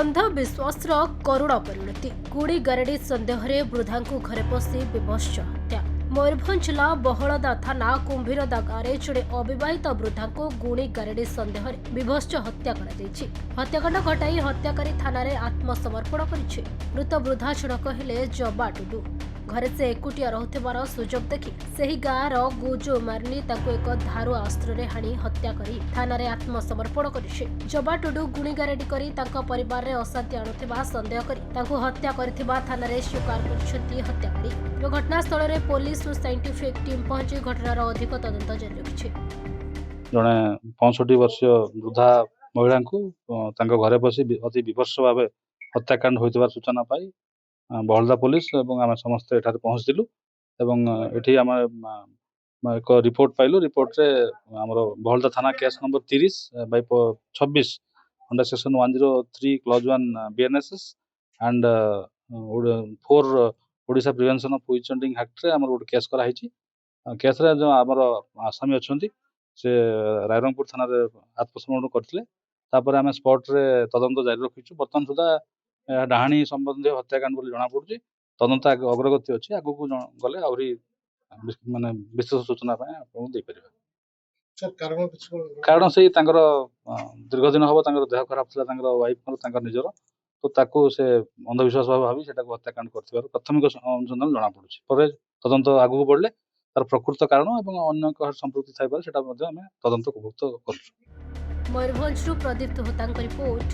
अंधविश्वास करुण परिणति गुड़ी गारेडी सन्देह वृद्धा घरे पशि विभत्स हत्या। मयूरभंज जिला बहलदा थाना कुंभीरदा गाँव जड़े अविवाहित वृद्धा को गुणी गारेडी सन्देह विभत्स हत्या हत्याकांड घटाई हत्याकारी थाना आत्मसमर्पण कर मृत वृद्धा जनक हेले जबा टुडू। घरे से एकुटिया रहुथिबार सुजोग देखि सेही गाँर गुजो मारिनी ताकु एक धारु अस्त्र हाणी हत्या करी थाना आत्मसमर्पण करिछे। जबा टुडू गुणी गारेडी करी तांको परिवार रे अशांति आणुथिबा संदेह करी तांको हत्या करथिबा थाना रे स्वीकार करछथि हत्याकारी। घटनास्थल रे पुलिस और साइंटिफिक टीम पहुंची घटनार अधिक तदंत जारी रखिछे। जड़े 65 वर्षीय वृद्धा महिला को घरे बसी अति विभत्स भाव हत्याकांड होइतिबार सूचना पाई बहलदा पुलिस एवं आम समस्त एठारे पहुँचलु एवं एठी आम एक रिपोर्ट पाइलु। रिपोर्ट रे आमर बहलदा थाना case number 30/26 under section 103 clause 1 BNSS and 4 Odisha prevention of which hunting act रे आमर गोटे केस करा हिची। केस रे जो आमर आसामी अछंती से रायरंगपुर थाना रे आत्मसमर्पण करथिले। तापर आम स्पॉट रे तदंत जारी रखिछु। वर्तमान सुधा डाहाणी संबंधी हत्याकांड बोली जना पड़ुछि। तदंत अग्रगति अछि। आगु को गले आउरी माने विशेष सूचना पाए आपन दे परिबा। सर कारण से तांकर दीर्घ दिन हबो तांकर देह खराब थिला तांकर वाइफ तांकर निजर तो ताकू से अंधविश्वास भावी सेटा को हत्याकांड करथिबार प्राथमिक अनुसंधान जना पड़ुछि। पर तदंत आगु बढ़ले तार प्रकृत कारण एवं अन्य कह संपृक्ति थाइबार सेटा मध्ये हमें तदंत उपभुक्त करछु। मयूरभंज प्रदीप्त होतांक रिपोर्ट।